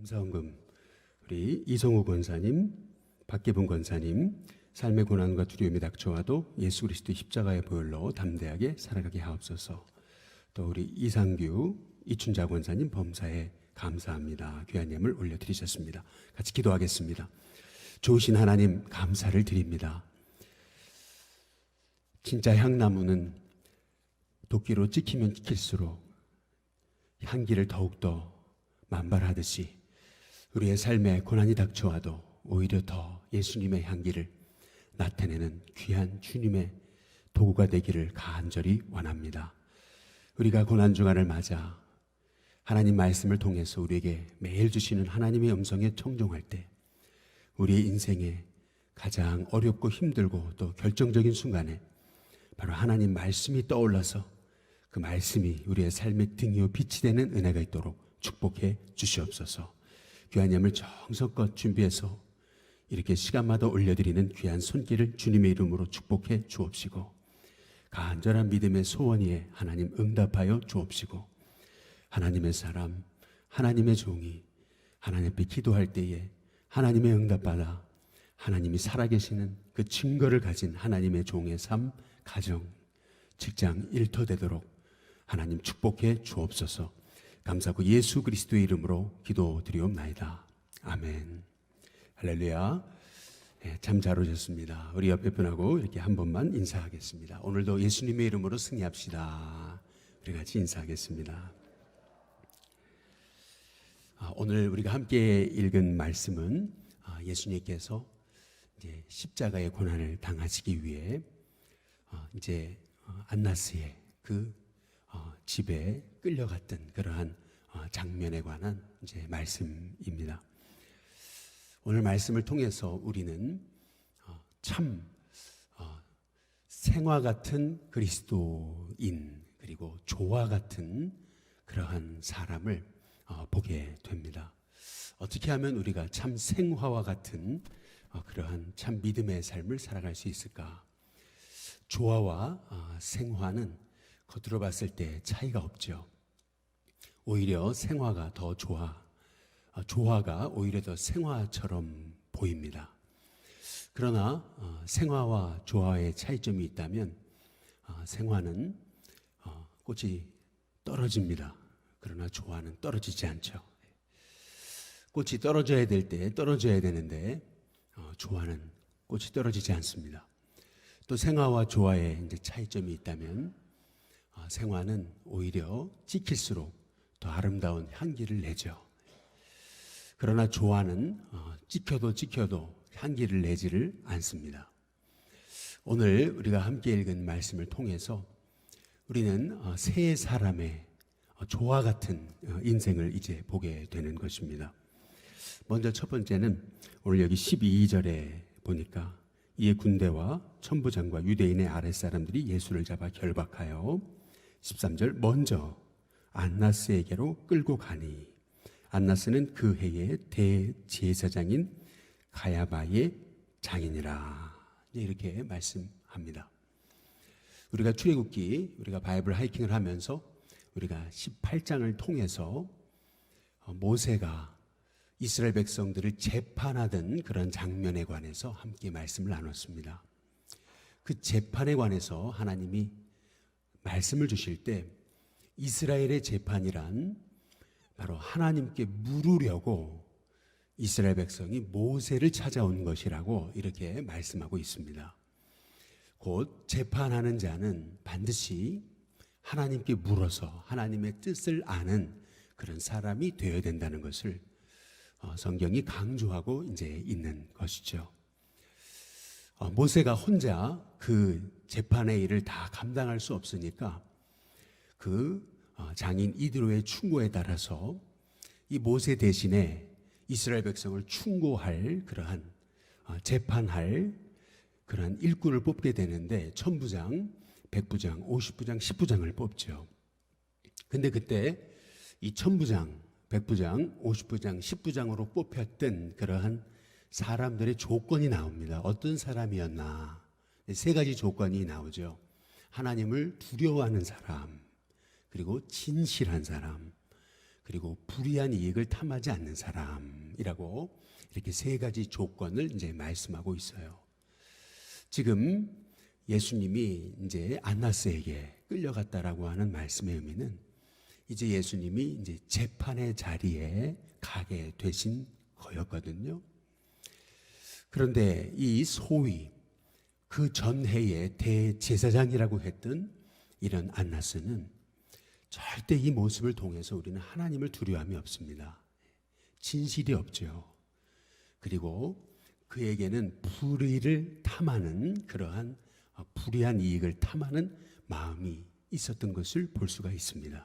감사헌금 우리 이성우 권사님, 박계분 권사님, 삶의 고난과 두려움이 닥쳐와도 예수 그리스도의 십자가의 보혈로 담대하게 살아가게 하옵소서. 또 우리 이상규, 이춘자 권사님 범사에 감사합니다. 귀한 예물 올려드리셨습니다. 같이 기도하겠습니다. 좋으신 하나님 감사를 드립니다. 진짜 향나무는 도끼로 찍히면 찍힐수록 향기를 더욱더 만발하듯이 우리의 삶에 고난이 닥쳐와도 오히려 더 예수님의 향기를 나타내는 귀한 주님의 도구가 되기를 간절히 원합니다. 우리가 고난주간을 맞아 하나님 말씀을 통해서 우리에게 매일 주시는 하나님의 음성에 청종할 때 우리의 인생에 가장 어렵고 힘들고 또 결정적인 순간에 바로 하나님 말씀이 떠올라서 그 말씀이 우리의 삶의 등이요 빛이 되는 은혜가 있도록 축복해 주시옵소서. 귀한 예물 정성껏 준비해서 이렇게 시간마다 올려드리는 귀한 손길을 주님의 이름으로 축복해 주옵시고, 간절한 믿음의 소원 위에 하나님 응답하여 주옵시고, 하나님의 사람, 하나님의 종이 하나님 앞에 기도할 때에 하나님의 응답받아 하나님이 살아계시는 그 증거를 가진 하나님의 종의 삶, 가정, 직장, 일터 되도록 하나님 축복해 주옵소서. 감사하고 예수 그리스도의 이름으로 기도드리옵나이다. 아멘. 할렐루야. 참 잘 오셨습니다. 우리 옆에 분하고 이렇게 한 번만 인사하겠습니다. 오늘도 예수님의 이름으로 승리합시다. 우리 같이 인사하겠습니다. 오늘 우리가 함께 읽은 말씀은 예수님께서 이제 십자가의 고난을 당하시기 위해 이제 안나스의 그 집에 끌려갔던 그러한 장면에 관한 이제 말씀입니다. 오늘 말씀을 통해서 우리는 참 생화 같은 그리스도인 그리고 조화 같은 그러한 사람을 보게 됩니다. 어떻게 하면 우리가 참 생화와 같은 그러한 참 믿음의 삶을 살아갈 수 있을까? 조화와 생화는 겉으로 봤을 때 차이가 없죠. 오히려 생화가 더 조화가 오히려 더 생화처럼 보입니다. 그러나 생화와 조화의 차이점이 있다면 생화는 꽃이 떨어집니다. 그러나 조화는 떨어지지 않죠. 꽃이 떨어져야 될 때 떨어져야 되는데 조화는 꽃이 떨어지지 않습니다. 또 생화와 조화의 이제 차이점이 있다면 생화는 오히려 찍힐수록 더 아름다운 향기를 내죠. 그러나 조화는 찍혀도 향기를 내지를 않습니다. 오늘 우리가 함께 읽은 말씀을 통해서 우리는 세 사람의 조화 같은 인생을 이제 보게 되는 것입니다. 먼저 첫 번째는 오늘 여기 12절에 보니까 이에 군대와 천부장과 유대인의 아랫사람들이 예수를 잡아 결박하여 13절 먼저 안나스에게로 끌고 가니 안나스는 그 해의 대제사장인 가야바의 장인이라. 이렇게 말씀합니다. 우리가 출애굽기 우리가 바이블 하이킹을 하면서 우리가 18장을 통해서 모세가 이스라엘 백성들을 재판하던 그런 장면에 관해서 함께 말씀을 나눴습니다. 그 재판에 관해서 하나님이 말씀을 주실 때 이스라엘의 재판이란 바로 하나님께 물으려고 이스라엘 백성이 모세를 찾아온 것이라고 이렇게 말씀하고 있습니다. 곧 재판하는 자는 반드시 하나님께 물어서 하나님의 뜻을 아는 그런 사람이 되어야 된다는 것을 성경이 강조하고 이제 있는 것이죠. 모세가 혼자 그 재판의 일을 다 감당할 수 없으니까 그 장인 이드로의 충고에 따라서 이 모세 대신에 이스라엘 백성을 충고할 그러한 재판할 그러한 일꾼을 뽑게 되는데 천부장, 백부장, 50부장, 10부장을 뽑죠. 근데 그때 이 천부장, 백부장, 50부장, 10부장으로 뽑혔던 그러한 사람들의 조건이 나옵니다. 어떤 사람이었나? 세 가지 조건이 나오죠. 하나님을 두려워하는 사람, 그리고 진실한 사람, 그리고 불의한 이익을 탐하지 않는 사람이라고 이렇게 세 가지 조건을 이제 말씀하고 있어요. 지금 예수님이 이제 안나스에게 끌려갔다라고 하는 말씀의 의미는 이제 예수님이 이제 재판의 자리에 가게 되신 거였거든요. 그런데 이 소위 그 전해의 대제사장이라고 했던 이런 안나스는 절대 이 모습을 통해서 우리는 하나님을 두려움이 없습니다. 진실이 없죠. 그리고 그에게는 불의를 탐하는 그러한 불의한 이익을 탐하는 마음이 있었던 것을 볼 수가 있습니다.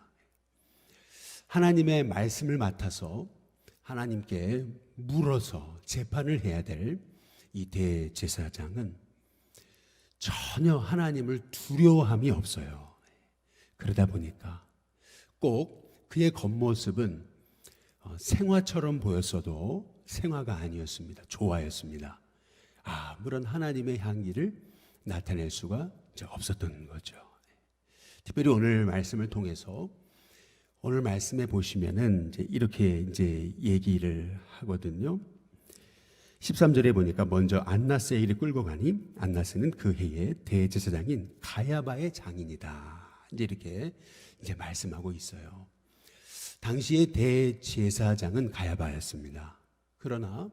하나님의 말씀을 맡아서 하나님께 물어서 재판을 해야 될 이 대제사장은 전혀 하나님을 두려워함이 없어요. 그러다 보니까 꼭 그의 겉모습은 생화처럼 보였어도 생화가 아니었습니다. 조화였습니다. 아무런 하나님의 향기를 나타낼 수가 없었던 거죠. 특별히 오늘 말씀을 통해서 오늘 말씀에 보시면은 이렇게 얘기를 하거든요. 13절에 보니까 먼저 안나스에게 끌고 가니 안나스는 그 해의 대제사장인 가야바의 장인이다. 이렇게 말씀하고 있어요. 당시의 대제사장은 가야바였습니다. 그러나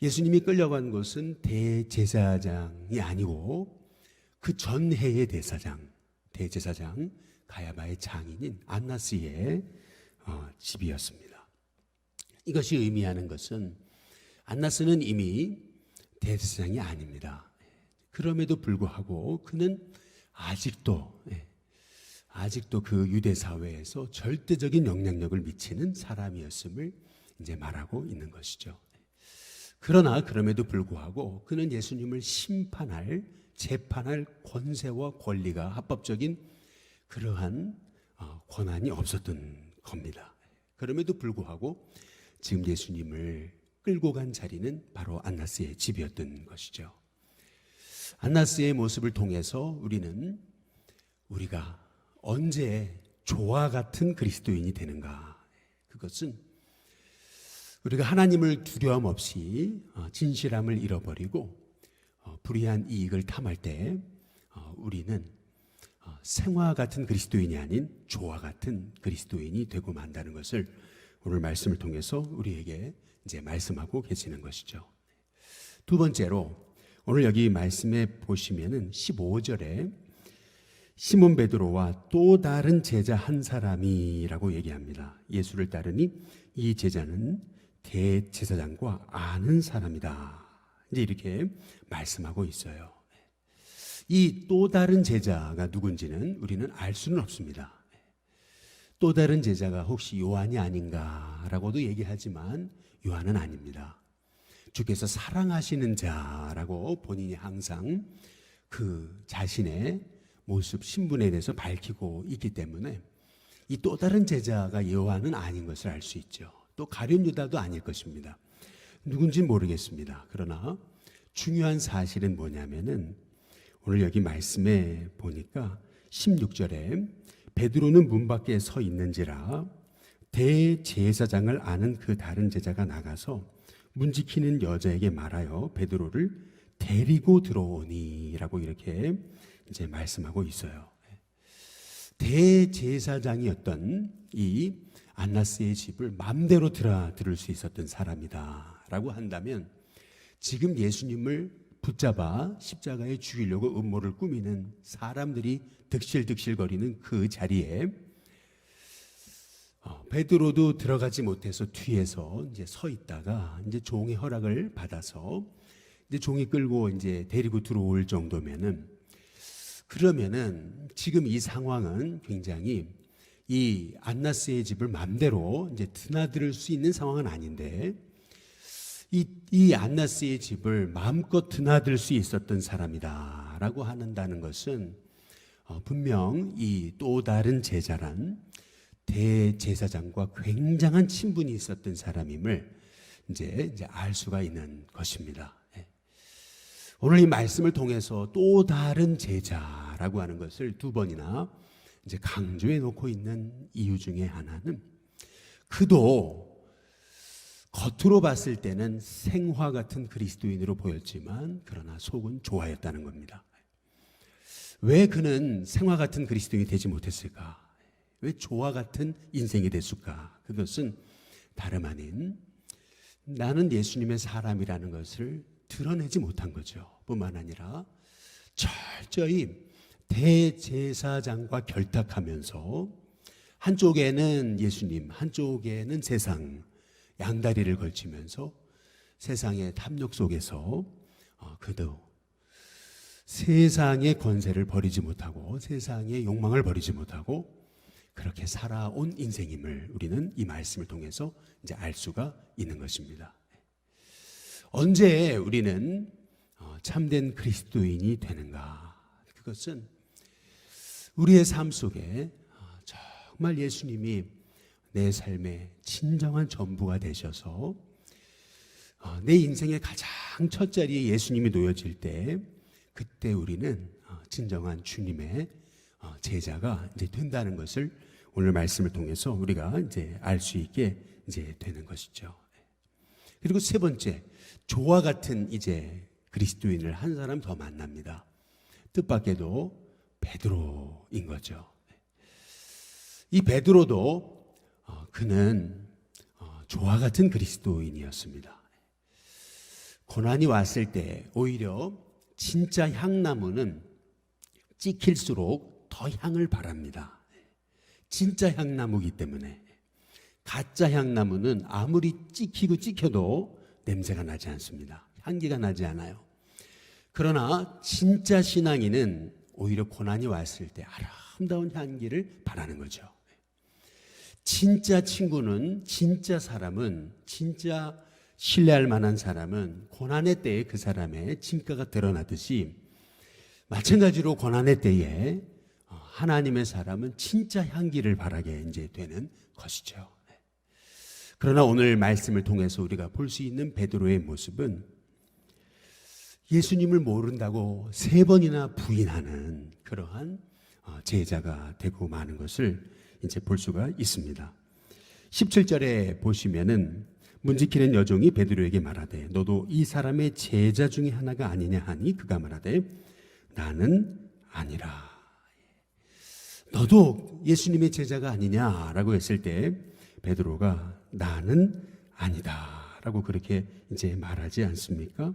예수님이 끌려간 곳은 대제사장이 아니고 그 전해의 대제사장 가야바의 장인인 안나스의 집이었습니다. 이것이 의미하는 것은 안나스는 이미 대제사장이 아닙니다. 그럼에도 불구하고 그는 아직도 그 유대 사회에서 절대적인 영향력을 미치는 사람이었음을 이제 말하고 있는 것이죠. 그러나 그럼에도 불구하고 그는 예수님을 재판할 권세와 권리가 합법적인 그러한 권한이 없었던 겁니다. 그럼에도 불구하고 지금 예수님을 끌고 간 자리는 바로 안나스의 집이었던 것이죠. 안나스의 모습을 통해서 우리가 언제 조와 같은 그리스도인이 되는가? 그것은 우리가 하나님을 두려움 없이 진실함을 잃어버리고 불의한 이익을 탐할 때 우리는 생화 같은 그리스도인이 아닌 조와 같은 그리스도인이 되고 만다는 것을 오늘 말씀을 통해서 우리에게 이제 말씀하고 계시는 것이죠. 두 번째로 오늘 여기 말씀에 보시면은 15절에 시몬 베드로와 또 다른 제자 한 사람이라고 얘기합니다. 예수를 따르니 이 제자는 대제사장과 아는 사람이다. 이제 이렇게 말씀하고 있어요. 이 또 다른 제자가 누군지는 우리는 알 수는 없습니다. 또 다른 제자가 혹시 요한이 아닌가라고도 얘기하지만 요한은 아닙니다. 주께서 사랑하시는 자라고 본인이 항상 그 자신의 모습, 신분에 대해서 밝히고 있기 때문에 이 또 다른 제자가 요한은 아닌 것을 알 수 있죠. 또 가룟 유다도 아닐 것입니다. 누군지는 모르겠습니다. 그러나 중요한 사실은 뭐냐면은 오늘 여기 말씀에 보니까 16절에 베드로는 문 밖에 서 있는지라 대제사장을 아는 그 다른 제자가 나가서 문 지키는 여자에게 말하여 베드로를 데리고 들어오니라고 이렇게 이제 말씀하고 있어요. 대제사장이었던 이 안나스의 집을 마음대로 들을 수 있었던 사람이다라고 한다면 지금 예수님을 붙잡아 십자가에 죽이려고 음모를 꾸미는 사람들이 득실득실거리는 그 자리에 베드로도 들어가지 못해서 뒤에서 이제 서 있다가 이제 종의 허락을 받아서 이제 종이 끌고 이제 데리고 들어올 정도면은 그러면은 지금 이 상황은 굉장히 이 안나스의 집을 마음대로 이제 드나들 수 있는 상황은 아닌데 이 안나스의 집을 마음껏 드나들 수 있었던 사람이다라고 한다는 것은 분명 이 또 다른 제자란 대제사장과 굉장한 친분이 있었던 사람임을 이제 알 수가 있는 것입니다. 오늘 이 말씀을 통해서 또 다른 제자라고 하는 것을 두 번이나 이제 강조해 놓고 있는 이유 중에 하나는 그도 겉으로 봤을 때는 생화 같은 그리스도인으로 보였지만 그러나 속은 조화였다는 겁니다. 왜 그는 생화 같은 그리스도인이 되지 못했을까? 왜 조화 같은 인생이 됐을까? 그것은 다름 아닌 나는 예수님의 사람이라는 것을 드러내지 못한 거죠. 뿐만 아니라 철저히 대제사장과 결탁하면서 한쪽에는 예수님, 한쪽에는 세상, 양다리를 걸치면서 세상의 탐욕 속에서 그도 세상의 권세를 버리지 못하고 세상의 욕망을 버리지 못하고 그렇게 살아온 인생임을 우리는 이 말씀을 통해서 이제 알 수가 있는 것입니다. 언제 우리는 참된 그리스도인이 되는가? 그것은 우리의 삶 속에 정말 예수님이 내 삶의 진정한 전부가 되셔서 내 인생의 가장 첫 자리에 예수님이 놓여질 때 그때 우리는 진정한 주님의 제자가 이제 된다는 것을 오늘 말씀을 통해서 우리가 이제 알 수 있게 이제 되는 것이죠. 그리고 세 번째, 조와 같은 이제 그리스도인을 한 사람 더 만납니다. 뜻밖에도 베드로인 거죠. 이 베드로도 그는 조와 같은 그리스도인이었습니다. 고난이 왔을 때 오히려 진짜 향나무는 찍힐수록 더 향을 바랍니다. 진짜 향나무이기 때문에. 가짜 향나무는 아무리 찍혀도 냄새가 나지 않습니다. 향기가 나지 않아요. 그러나 진짜 신앙인은 오히려 고난이 왔을 때 아름다운 향기를 바라는 거죠. 진짜 친구는, 진짜 사람은, 진짜 신뢰할 만한 사람은 고난의 때에 그 사람의 진가가 드러나듯이 마찬가지로 고난의 때에 하나님의 사람은 진짜 향기를 바라게 이제 되는 것이죠. 그러나 오늘 말씀을 통해서 우리가 볼 수 있는 베드로의 모습은 예수님을 모른다고 3번이나 부인하는 그러한 제자가 되고 마는 것을 이제 볼 수가 있습니다. 17절에 보시면은 문지키는 여종이 베드로에게 말하되 너도 이 사람의 제자 중에 하나가 아니냐 하니 그가 말하되 나는 아니라. 너도 예수님의 제자가 아니냐라고 했을 때 베드로가 나는 아니다라고 그렇게 이제 말하지 않습니까?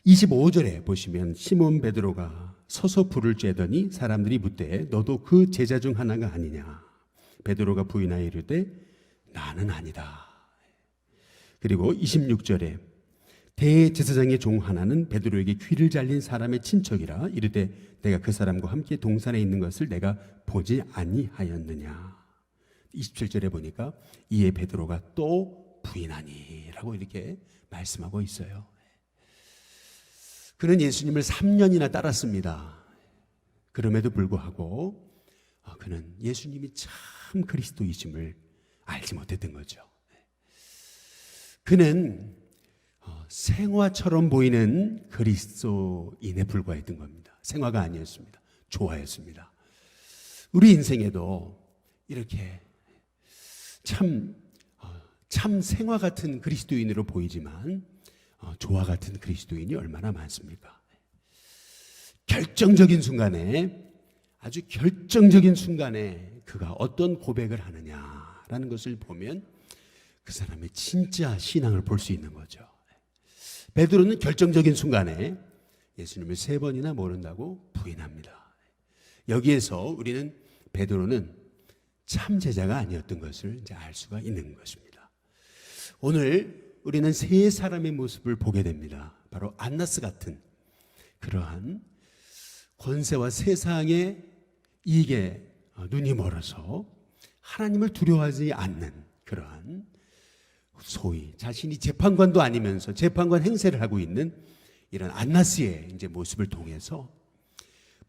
25절에 보시면 시몬 베드로가 서서 불을 쬐더니 사람들이 묻되 너도 그 제자 중 하나가 아니냐. 베드로가 부인하여 이르되 나는 아니다. 그리고 26절에 대제사장의 종 하나는 베드로에게 귀를 잘린 사람의 친척이라 이르되 내가 그 사람과 함께 동산에 있는 것을 내가 보지 아니하였느냐. 27절에 보니까 이에 베드로가 또 부인하니 라고 이렇게 말씀하고 있어요. 그는 예수님을 3년이나 따랐습니다. 그럼에도 불구하고 그는 예수님이 참 그리스도이심을 알지 못했던 거죠. 그는 생화처럼 보이는 그리스도인에 불과했던 겁니다. 생화가 아니었습니다. 조화였습니다. 우리 인생에도 이렇게 참 생화 같은 그리스도인으로 보이지만 조화 같은 그리스도인이 얼마나 많습니까? 결정적인 순간에, 아주 결정적인 순간에 그가 어떤 고백을 하느냐라는 것을 보면 그 사람의 진짜 신앙을 볼 수 있는 거죠. 베드로는 결정적인 순간에 예수님을 3번이나 모른다고 부인합니다. 여기에서 우리는 베드로는 참 제자가 아니었던 것을 이제 알 수가 있는 것입니다. 오늘 우리는 3사람의 모습을 보게 됩니다. 바로 안나스 같은 그러한 권세와 세상의 이익에 눈이 멀어서 하나님을 두려워하지 않는 그러한 소위 자신이 재판관도 아니면서 재판관 행세를 하고 있는 이런 안나스의 이제 모습을 통해서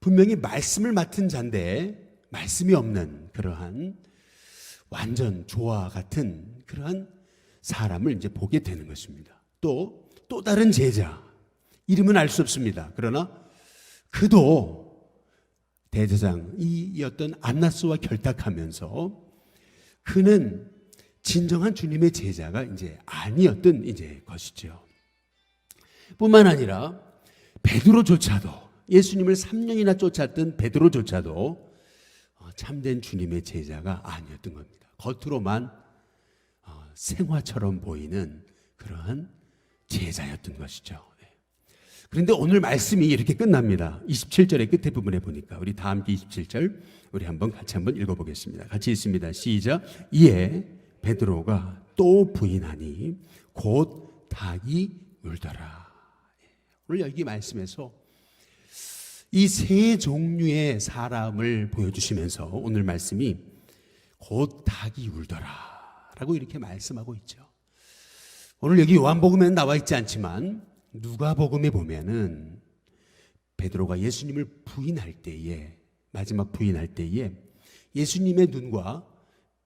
분명히 말씀을 맡은 자인데 말씀이 없는 그러한 완전 조화 같은 그러한 사람을 이제 보게 되는 것입니다. 또 다른 제자, 이름은 알 수 없습니다. 그러나 그도 대제사장이었던 안나스와 결탁하면서 그는 진정한 주님의 제자가 이제 아니었던 이제 것이죠. 뿐만 아니라 베드로조차도, 예수님을 3년이나 쫓았던 베드로조차도 참된 주님의 제자가 아니었던 겁니다. 겉으로만 생화처럼 보이는 그러한 제자였던 것이죠. 그런데 오늘 말씀이 이렇게 끝납니다. 27절의 끝에 부분에 보니까 우리 다 함께 27절 우리 같이 한번 읽어보겠습니다. 같이 읽습니다. 시작. 이에 베드로가 또 부인하니 곧 닭이 울더라. 오늘 여기 말씀에서 이 세 종류의 사람을 보여주시면서 오늘 말씀이 곧 닭이 울더라 라고 이렇게 말씀하고 있죠. 오늘 여기 요한복음에는 나와 있지 않지만 누가복음에 보면은 베드로가 예수님을 부인할 때에, 마지막 부인할 때에 예수님의 눈과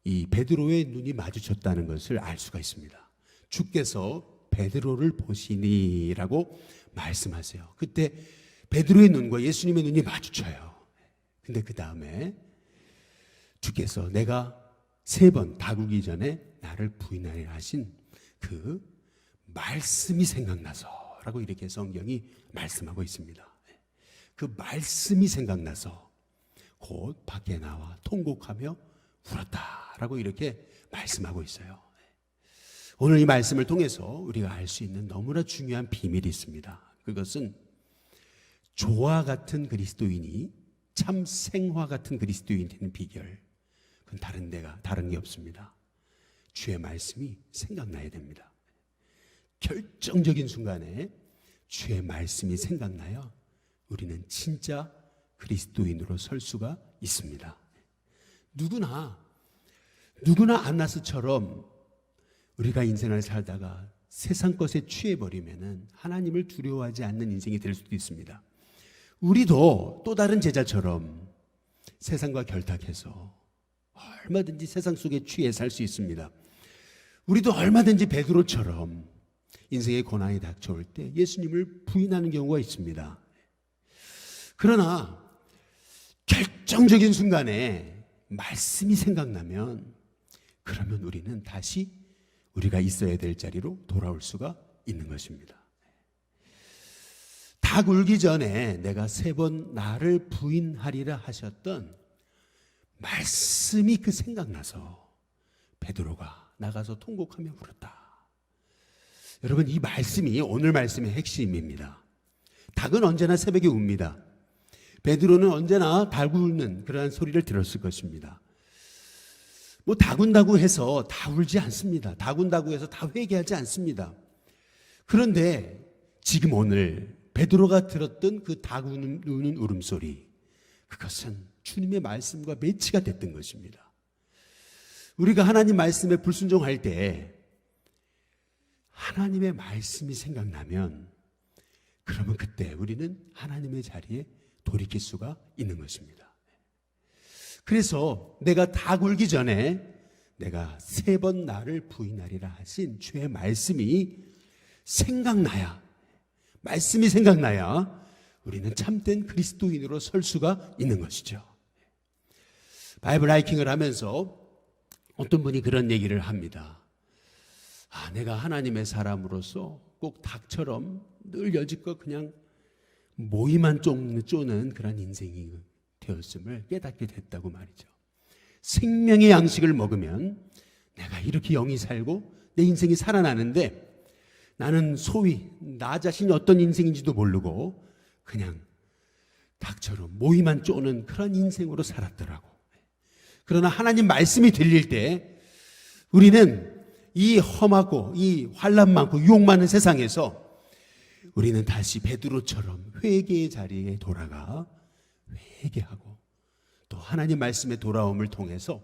이 베드로의 눈이 마주쳤다는 것을 알 수가 있습니다. 주께서 베드로를 보시니라고 말씀하세요. 그때 베드로의 눈과 예수님의 눈이 마주쳐요. 근데 그 다음에 주께서 내가 3번 다구기 전에 나를 부인하리라 하신 그 말씀이 생각나서 라고 이렇게 성경이 말씀하고 있습니다. 그 말씀이 생각나서 곧 밖에 나와 통곡하며 울었다 라고 이렇게 말씀하고 있어요. 오늘 이 말씀을 통해서 우리가 알 수 있는 너무나 중요한 비밀이 있습니다. 그것은 조화 같은 그리스도인이 참 생화 같은 그리스도인이 되는 비결, 그건 다른 게 없습니다. 주의 말씀이 생각나야 됩니다. 결정적인 순간에 주의 말씀이 생각나야 우리는 진짜 그리스도인으로 설 수가 있습니다. 누구나 안나스처럼 우리가 인생을 살다가 세상 것에 취해버리면은 하나님을 두려워하지 않는 인생이 될 수도 있습니다. 우리도 또 다른 제자처럼 세상과 결탁해서 얼마든지 세상 속에 취해 살 수 있습니다. 우리도 얼마든지 베드로처럼 인생의 고난이 닥쳐올 때 예수님을 부인하는 경우가 있습니다. 그러나 결정적인 순간에 말씀이 생각나면 그러면 우리는 다시 우리가 있어야 될 자리로 돌아올 수가 있는 것입니다. 닭 울기 전에 내가 3번 나를 부인하리라 하셨던 말씀이 그 생각나서 베드로가 나가서 통곡하며 울었다. 여러분, 이 말씀이 오늘 말씀의 핵심입니다. 닭은 언제나 새벽에 웁니다. 베드로는 언제나 닭 우는 그러한 소리를 들었을 것입니다. 닭 운다고 해서 다 울지 않습니다. 닭 운다고 해서 다 회개하지 않습니다. 그런데 지금 오늘 베드로가 들었던 그 닭 우는 울음소리, 그것은 주님의 말씀과 매치가 됐던 것입니다. 우리가 하나님 말씀에 불순종할 때 하나님의 말씀이 생각나면 그러면 그때 우리는 하나님의 자리에 돌이킬 수가 있는 것입니다. 그래서 내가 닭 울기 전에 내가 3번 나를 부인하리라 하신 주의 말씀이 생각나야, 말씀이 생각나야 우리는 참된 그리스도인으로 설 수가 있는 것이죠. 바이블 하이킹을 하면서 어떤 분이 그런 얘기를 합니다. 내가 하나님의 사람으로서 꼭 닭처럼 늘 여지껏 그냥 모이만 쪼는 그런 인생이 되었음을 깨닫게 됐다고 말이죠. 생명의 양식을 먹으면 내가 이렇게 영이 살고 내 인생이 살아나는데 나는 소위 나 자신이 어떤 인생인지도 모르고 그냥 닭처럼 모이만 쪼는 그런 인생으로 살았더라고. 그러나 하나님 말씀이 들릴 때 우리는 이 험하고 이 환난 많고 유혹 많은 세상에서 우리는 다시 베드로처럼 회개의 자리에 돌아가 회개하고 또 하나님 말씀의 돌아옴을 통해서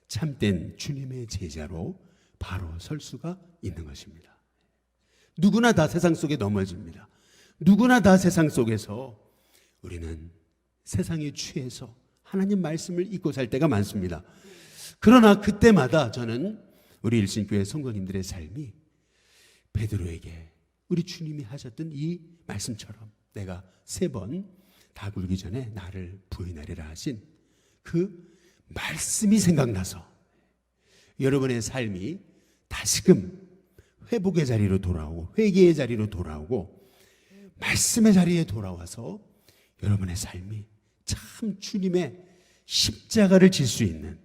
참된 주님의 제자로 바로 설 수가 있는 것입니다. 누구나 다 세상 속에 넘어집니다. 누구나 다 세상 속에서 우리는 세상에 취해서 하나님 말씀을 잊고 살 때가 많습니다. 그러나 그때마다 저는 우리 일신교회 성도님들의 삶이 베드로에게 우리 주님이 하셨던 이 말씀처럼 내가 3번 닭 울기 전에 나를 부인하리라 하신 그 말씀이 생각나서 여러분의 삶이 다시금 회복의 자리로 돌아오고 회개의 자리로 돌아오고 말씀의 자리에 돌아와서 여러분의 삶이 참 주님의 십자가를 질 수 있는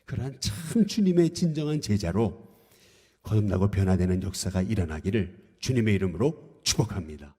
그러한 참 주님의 진정한 제자로 거듭나고 변화되는 역사가 일어나기를 주님의 이름으로 축복합니다.